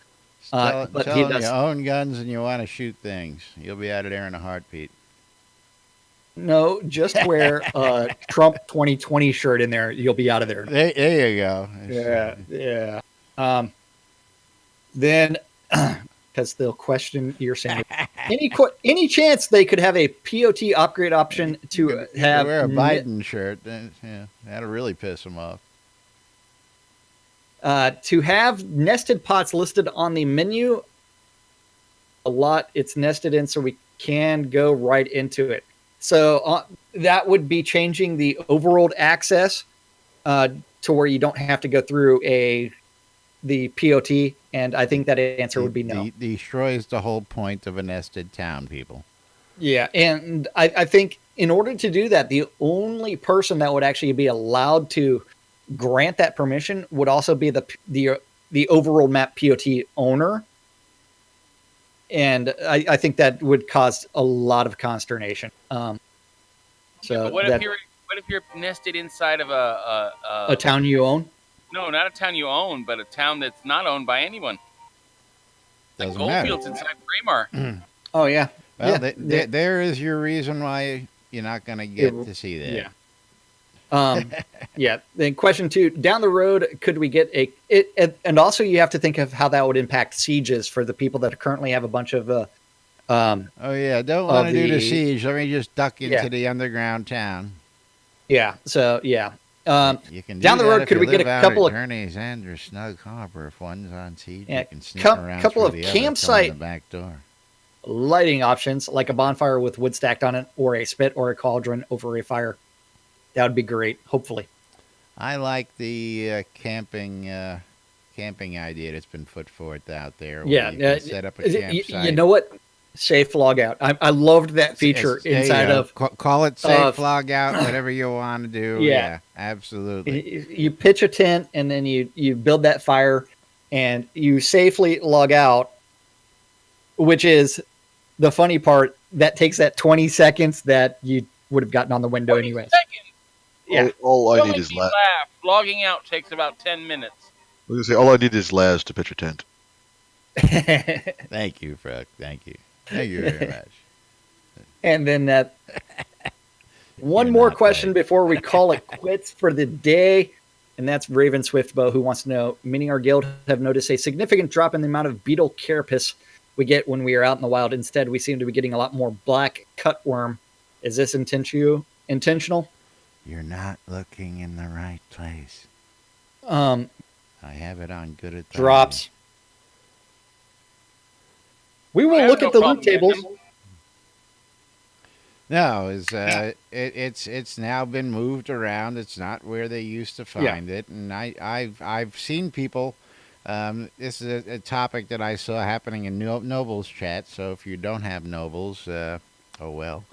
But you own guns and you want to shoot things. You'll be out of there in a heartbeat. No, just wear a Trump 2020 shirt in there. You'll be out of there. There you go. Yeah. Then, because they'll question your sanity. Any chance they could have a POT upgrade option to have wear a Biden shirt? Yeah, that'll really piss them off. To have nested pots listed on the menu. A lot it's nested in, so we can go right into it. So that would be changing the overworld access to where you don't have to go through the POT, and I think that answer would be no. Destroys the whole point of a nested town, people. Yeah, and I think in order to do that, the only person that would actually be allowed to grant that permission would also be the the overall map POT owner. And I think that would cause a lot of consternation. So But what if you're nested inside of a town you own? No, not a town you own, but a town that's not owned by anyone. Like Doesn't matter. Goldfields inside Braemar. Oh yeah. Well, yeah. there is your reason why you're not going to get to see that. Yeah. Yeah. Then question 2: down the road, could we get and also you have to think of how that would impact sieges for the people that currently have a bunch of. Oh yeah, don't want to do the siege. Let me just duck into the underground town. Yeah. So yeah. You can down the road, could we get a couple of Journey's End or Snug Harbor if one's on siege? Yeah, you can sneak around couple of the other, campsite the back door. Lighting options like a bonfire with wood stacked on it, or a spit or a cauldron over a fire? That would be great. Hopefully, I like the camping idea that's been put forth out there. Yeah, you can set up a campsite. You know what? Safe log out. I loved that feature inside of. Call it safe log out, whatever you want to do. Yeah, absolutely. You pitch a tent and then you build that fire, and you safely log out. Which is the funny part. That takes that 20 seconds that you would have gotten on the window anyway. Yeah. All I need is laugh. Logging out takes about 10 minutes. I was gonna say all I need is Laz to pitch a tent. Thank you, Frog. Thank you. Thank you very much. And then that one more question before we call it quits for the day. And that's Raven Swiftbow, who wants to know, many in our guild have noticed a significant drop in the amount of beetle carapace we get when we are out in the wild. Instead, we seem to be getting a lot more black cutworm. Is this intentional? You're not looking in the right place. I have it on good authority. Drops. We will look at the loot tables. No, it's now been moved around. It's not where they used to find it, and I've seen people. This is a topic that I saw happening in Nobles chat. So if you don't have Nobles, oh well,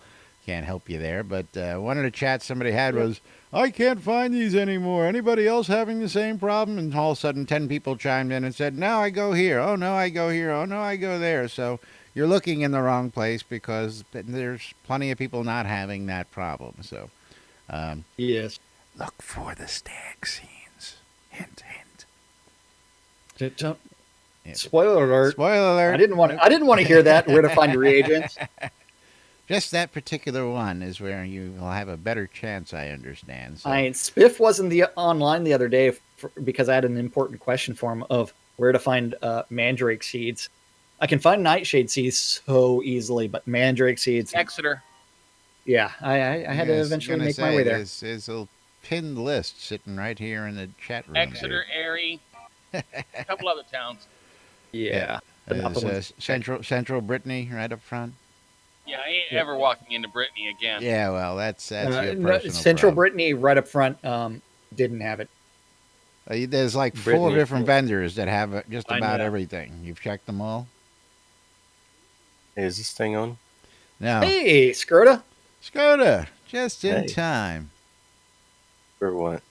can't help you there. But one of the chats somebody had was, I can't find these anymore. Anybody else having the same problem? And all of a sudden 10 people chimed in and said, no, I go here. Oh, no, I go here. Oh, no, I go there. So you're looking in the wrong place because there's plenty of people not having that problem. So yes, look for the stag scenes. Hint, hint. Spoiler alert. Spoiler alert. I didn't want to hear that. Where to find reagents. Just that particular one is where you will have a better chance, I understand. So. Spiff wasn't online the other day because I had an important question for him of where to find mandrake seeds. I can find nightshade seeds so easily, but mandrake seeds. Exeter. Yeah, I had to eventually make my way there. There's a pinned list sitting right here in the chat room. Exeter, Erie, a couple other towns. Yeah. Central Brittany right up front. Yeah, I ain't ever walking into Brittany again. Yeah, well, that's your personal Central problem. Brittany right up front didn't have it. There's like Brittany. 4 different vendors that have just about everything. You've checked them all? Hey, is this thing on? No. Hey, Skirta, just in time. For what?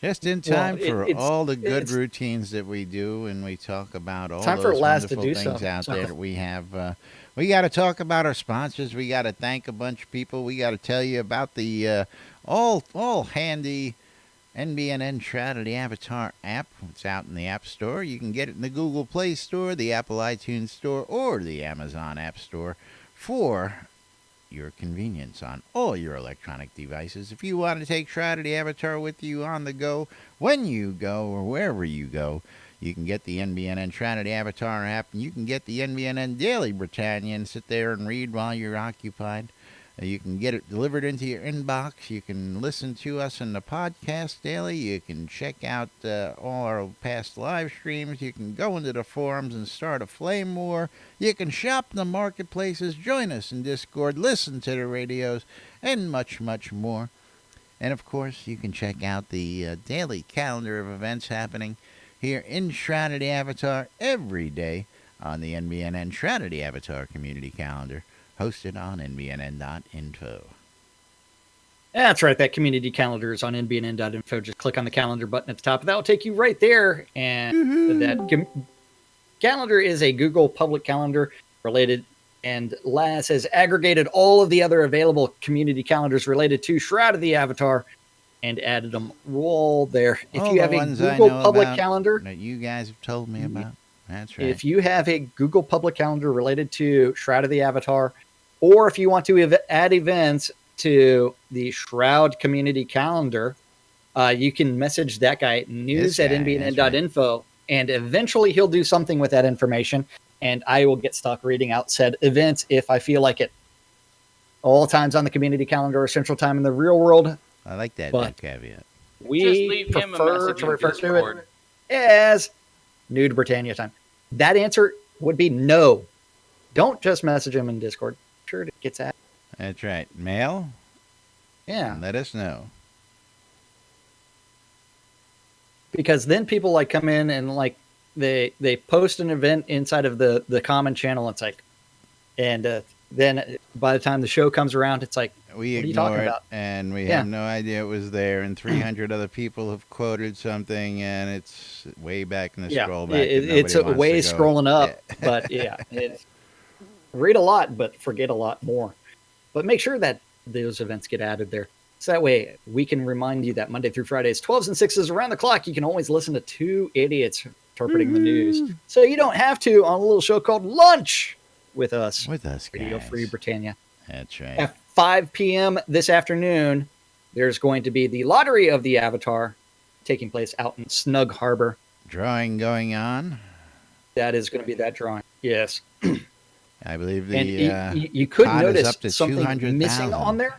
Just in time for all the good routines that we do, and we talk about all those wonderful things out there that we have. We got to talk about our sponsors. We got to thank a bunch of people. We got to tell you about the all handy NBNN Shroud of the Avatar app. It's out in the App Store. You can get it in the Google Play Store, the Apple iTunes Store, or the Amazon App Store for your convenience on all your electronic devices. If you want to take Shroud of the Avatar with you on the go, when you go, or wherever you go, you can get the NBNN Shroud of the Avatar app, and you can get the NBNN Daily Britannia and sit there and read while you're occupied. You can get it delivered into your inbox. You can listen to us in the podcast daily. You can check out all our past live streams. You can go into the forums and start a flame war. You can shop in the marketplaces, join us in Discord, listen to the radios, and much, much more. And, of course, you can check out the daily calendar of events happening here in Shroud of the Avatar every day on the NBNN Shroud of the Avatar community calendar, hosted on nbnn.info. That's right. That community calendar is on nbnn.info. Just click on the calendar button at the top. That will take you right there. And that calendar is a Google public calendar related. And LAS has aggregated all of the other available community calendars related to Shroud of the Avatar and added them all there. If All you the have a ones I Google know public about calendar that you guys have told me about. That's right. if you have a Google public calendar related to Shroud of the Avatar, or if you want to add events to the Shroud community calendar, you can message that guy, news at nbnn.info, and eventually he'll do something with that information, and I will get stuck reading out said events if I feel like it. All times on the community calendar are Central Time in the real world. I like that But- caveat. We Just leave him a prefer message to in refer to Discord. it as Nude Britannia time. That answer would be no. Don't just message him in Discord. Sure, it gets at. That's right. Mail? Yeah, Let us know. because then people like come in and like they post an event inside of the common channel. It's like, and then by the time the show comes around, it's like, We What are you talking ignore it, about? and we Yeah. have no idea it was there, and 300 other people have quoted something, and it's way back in the yeah, scroll back. it's a way scrolling up, Yeah. but yeah, it's read a lot, but forget a lot more. But make sure that those events get added there. So that way we can remind you that Monday through Fridays, 12s and 6s around the clock, you can always listen to two idiots interpreting the news. So you don't have to on a little show called Lunch with us, With us, guys. Radio Free Britannia. That's right. At 5 p.m. this afternoon, there's going to be the Lottery of the Avatar taking place out in Snug Harbor. Drawing going on. That is going to be that drawing. Yes. I believe And the you could pot is notice up to something 200,000. missing on there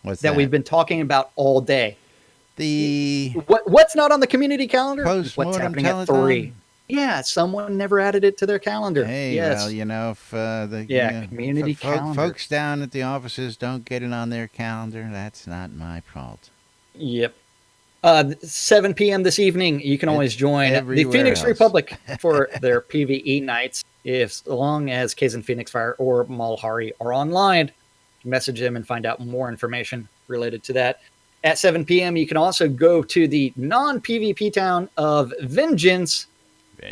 what's that we've been talking about all day. the What's not on the community calendar? What's post-mortem happening at telethon? 3. Yeah, someone never added it to their calendar. Hey, yes. well, you know, if Community calendar. folks down at the offices don't get it on their calendar, that's not my fault. Yep. 7 p.m. this evening, you can always join the everywhere Phoenix else. Republic for their PvE nights. As long as Kazan Phoenix Fire or Malhari are online, message them and find out more information related to that. At 7 p.m., you can also go to the non-PvP town of Vengeance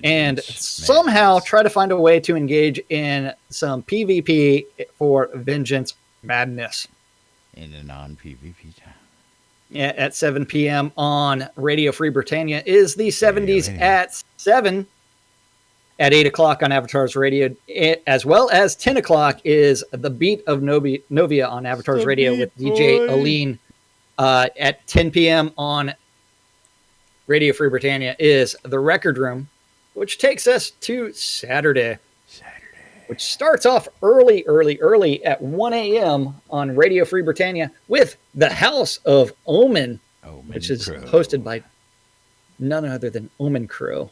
and somehow try to find a way to engage in some PvP for Vengeance Madness. in a non-PvP town. At 7 p.m. on Radio Free Britannia is the 70s Radio. at 7. At 8 o'clock on Avatar's Radio, as well as 10 o'clock is The Beat of Novia on Avatar's Radio with DJ Aline. At 10 p.m. on Radio Free Britannia is The Record Room, which takes us to Saturday, which starts off early at 1 a.m. on Radio Free Britannia with The House of Omen, which is hosted by none other than Omen Crow.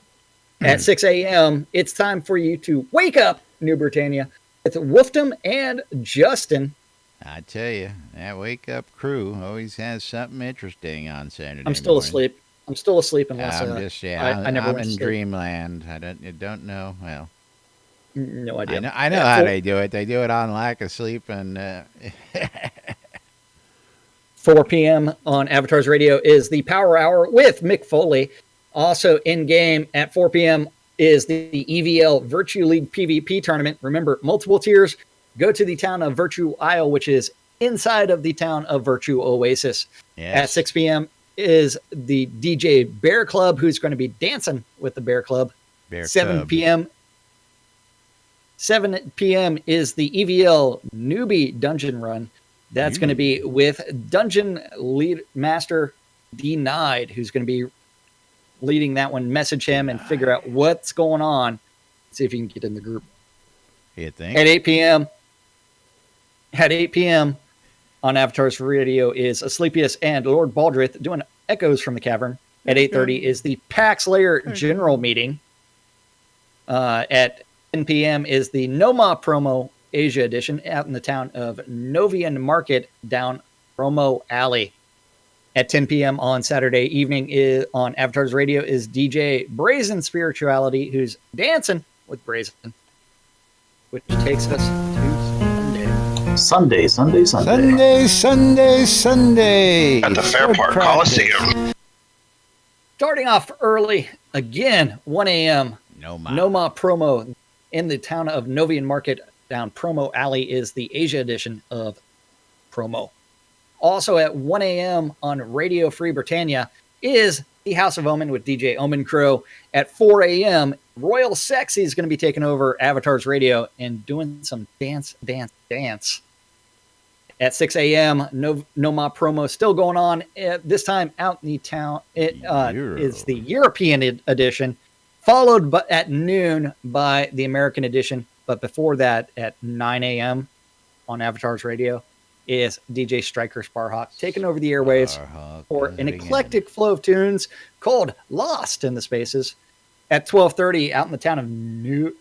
At 6 a.m., it's time for you to wake up, New Britannia, with Wolfdom and Justin. I tell you, that wake up crew always has something interesting on Saturday. I'm still morning. asleep. I'm still asleep unless I'm just I never I'm went to in sleep. dreamland. I don't know. Well, No idea. I know how they do it. They do it on lack of sleep and 4 p.m. on Avatar's Radio is the Power Hour with Mick Foley. Also in game at 4 p.m. is the EVL Virtue League PvP tournament. Remember, multiple tiers. Go to the town of Virtue Isle, which is inside of the town of Virtue Oasis. yes. At 6 p.m. is the DJ Bear Club, who's going to be dancing with the Bear Club. Bear 7 Cub. p.m. 7 p.m. is the EVL Newbie Dungeon Run. That's going to be with Dungeon Lead Master Denied, who's going to be leading that one. Message him and figure out what's going on. See if you can get in the group. You think? At 8 p.m. on Avatar's Radio is Asclepius and Lord Baldrith doing Echoes from the Cavern. At 8:30 is the Pax Layer General Meeting. At 10 p.m. is the Noma Promo Asia Edition out in the town of Novian Market down Promo Alley. At 10 p.m. on Saturday evening on Avatar's Radio is DJ Brazen Spirituality, who's dancing with Brazen, which takes us to Sunday. Sunday. Sunday. At the Fair Good Park practice. Coliseum. Starting off early again, 1 a.m. Noma promo in the town of Novian Market down Promo Alley is the Asia edition of Promo. Also at 1 a.m. on Radio Free Britannia is the House of Omen with DJ Omen Crow. At 4 a.m., Royal Sexy is going to be taking over Avatar's radio and doing some dance. At 6 a.m., Noma promo still going on. This time out in the town, it is the European edition, followed at noon by the American edition. But before that, at 9 a.m. on Avatar's radio, is DJ Striker Sparhawk taking over the airwaves for an eclectic flow of tunes called Lost in the Spaces. At 12:30, out in the town of New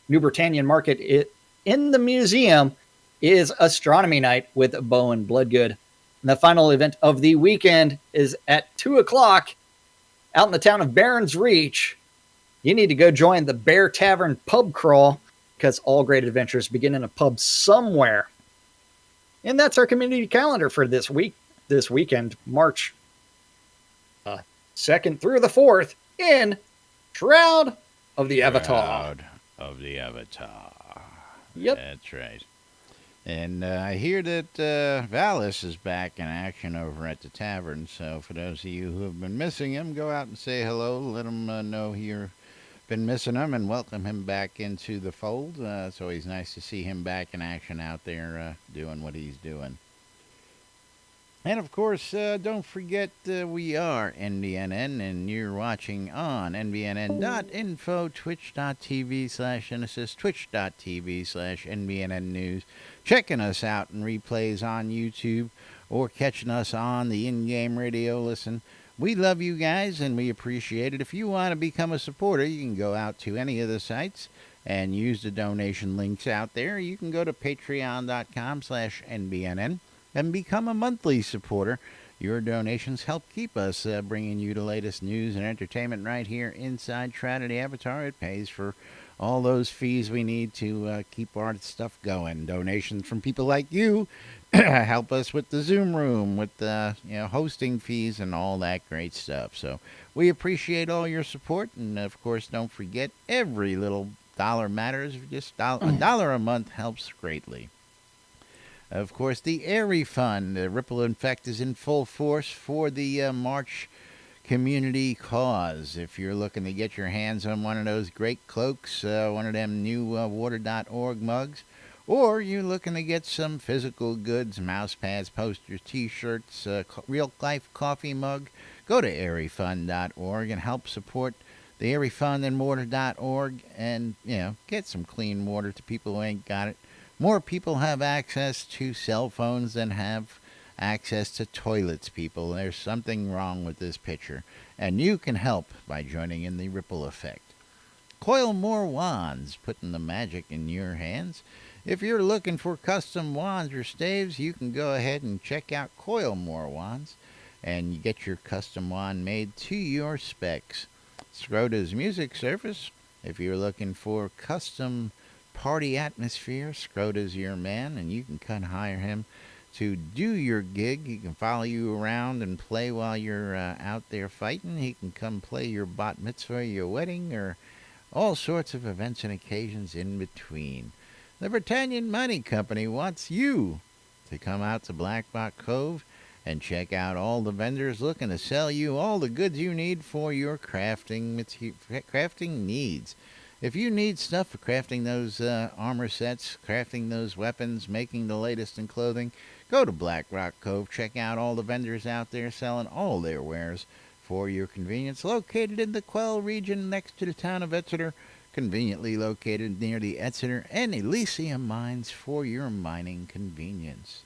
Britannian Market, in the museum, is Astronomy Night with Bo and Bloodgood. And the final event of the weekend is at 2 o'clock out in the town of Barron's Reach. You need to go join the Bear Tavern pub crawl because all great adventures begin in a pub somewhere. And that's our community calendar for this weekend, March 2nd through the 4th in Shroud of the Avatar. Yep. That's right. And I hear that Valis is back in action over at the tavern. So for those of you who have been missing him, go out and say hello. Let him know you've been missing him and welcome him back into the fold. It's always nice to see him back in action out there doing what he's doing. And of course, don't forget we are NBNN, and you're watching on NBNN.info, twitch.tv/Genesis, twitch.tv/NBNN News, checking us out in replays on YouTube, or catching us on the in-game radio listen. We love you guys, and we appreciate it. If you want to become a supporter, you can go out to any of the sites and use the donation links out there. You can go to patreon.com/NBNN. and become a monthly supporter. Your donations help keep us bringing you the latest news and entertainment right here inside Shroud of the Avatar. It pays for all those fees we need to keep our stuff going. Donations from people like you help us with the Zoom room, with the hosting fees and all that great stuff. So we appreciate all your support, and of course, don't forget every little dollar matters. Just $1 a month helps greatly. Of course, the Airy Fund, the Ripple Effect, is in full force for the March community cause. If you're looking to get your hands on one of those great cloaks, one of them new water.org mugs, or you're looking to get some physical goods, mouse pads, posters, t-shirts, real life coffee mug, go to airyfund.org and help support the Airy Fund and water.org, and get some clean water to people who ain't got it. More people have access to cell phones than have access to toilets, people. There's something wrong with this picture, and you can help by joining in the Ripple Effect. Coil more wands, putting the magic in your hands. If you're looking for custom wands or staves, you can go ahead and check out Coil More Wands, and you get your custom wand made to your specs. Scrota's Music Service, if you're looking for custom party atmosphere, Scrota's your man, and you can hire him to do your gig. He can follow you around and play while you're out there fighting. He can come play your bat mitzvah, your wedding, or all sorts of events and occasions in between. The Britannian Money Company wants you to come out to Black Rock Cove and check out all the vendors looking to sell you all the goods you need for your crafting needs. If you need stuff for crafting those armor sets, crafting those weapons, making the latest in clothing, go to Black Rock Cove. Check out all the vendors out there selling all their wares for your convenience. Located in the Quell region next to the town of Exeter, conveniently located near the Exeter and Elysium mines for your mining convenience.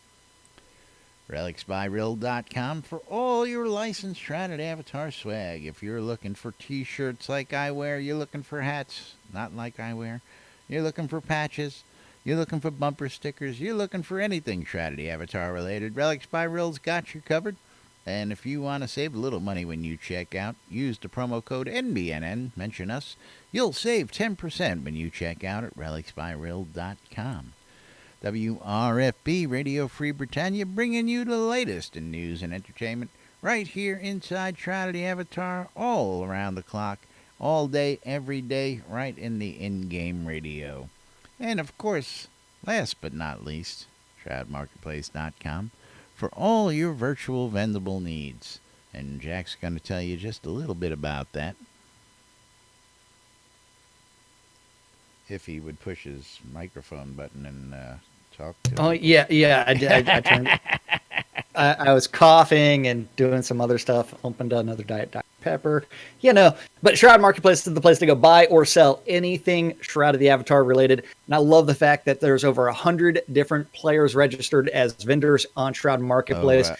RelicsByRill.com for all your licensed Shrouded Avatar swag. If you're looking for t-shirts like I wear, you're looking for hats, not like I wear, you're looking for patches, you're looking for bumper stickers, you're looking for anything Shrouded Avatar related, Relics by Rill's got you covered. And if you want to save a little money when you check out, use the promo code NBNN, mention us, you'll save 10% when you check out at RelicsByRill.com. WRFB Radio Free Britannia, bringing you the latest in news and entertainment right here inside Shroud of the Avatar, all around the clock, all day, every day, right in the in-game radio. And of course, last but not least, ShroudMarketplace.com for all your virtual vendable needs. And Jack's going to tell you just a little bit about that. If he would push his microphone button and talk to Oh people. yeah. I turned. I was coughing and doing some other stuff. Opened another Diet Dr. Pepper, But Shroud Marketplace is the place to go buy or sell anything Shroud of the Avatar related. And I love the fact that there's over 100 different players registered as vendors on Shroud Marketplace.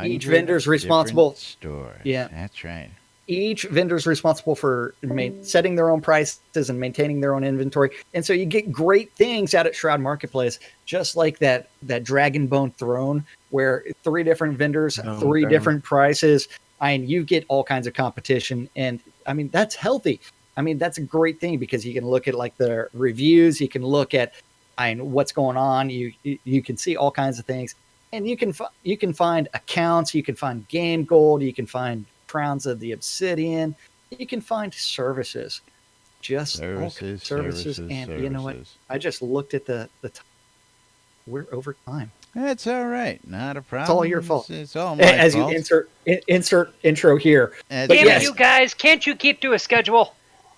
Each vendor's responsible. Stores. Yeah, that's right. Each vendor's responsible for setting their own prices and maintaining their own inventory. And so you get great things out at Shroud Marketplace, just like that Dragonbone throne, where 3 different vendors, 3 different prices. You get all kinds of competition. And that's healthy. That's a great thing because you can look at like the reviews. You can look at what's going on. You can see all kinds of things. And you can find accounts. You can find game gold. You can find Crowns of the Obsidian. You can find services, services. And you know what? I just looked at the time. We're over time. That's all right. Not a problem. It's all your fault. It's all my As fault. you insert intro here. Damn it, you guys! Can't you keep to a schedule?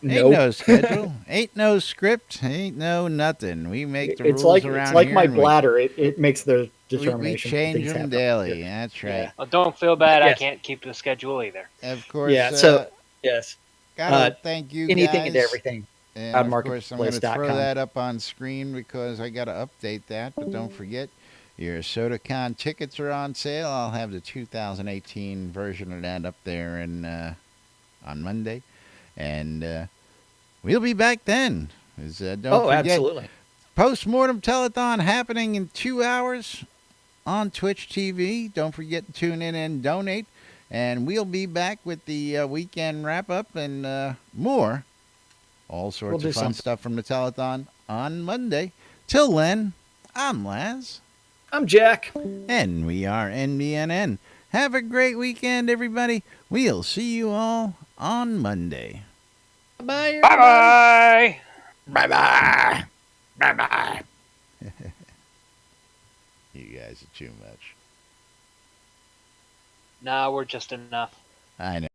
Ain't no schedule. Ain't no script. Ain't no nothing. We make the rules around here. It's like my bladder. It makes the determination. We change them daily. Yeah. That's right. Yeah. Well, don't feel bad. Yes. I can't keep to a schedule either. Of course. Yeah. So yes. Gotta thank you anything guys. and everything. And of course, I'm going to throw that up on screen because I got to update that. But don't forget, your SodaCon tickets are on sale. I'll have the 2018 version of that up there on Monday. And we'll be back then. Don't forget, absolutely. Postmortem Telethon happening in 2 hours on Twitch TV. Don't forget to tune in and donate. And we'll be back with the weekend wrap-up and more. All sorts of fun stuff from the telethon on Monday. Till then, I'm Laz. I'm Jack. And we are NBNN. Have a great weekend, everybody. We'll see you all on Monday. Bye-bye. Bye-bye. Bye-bye. Bye-bye. You guys are too much. Nah, we're just enough. I know.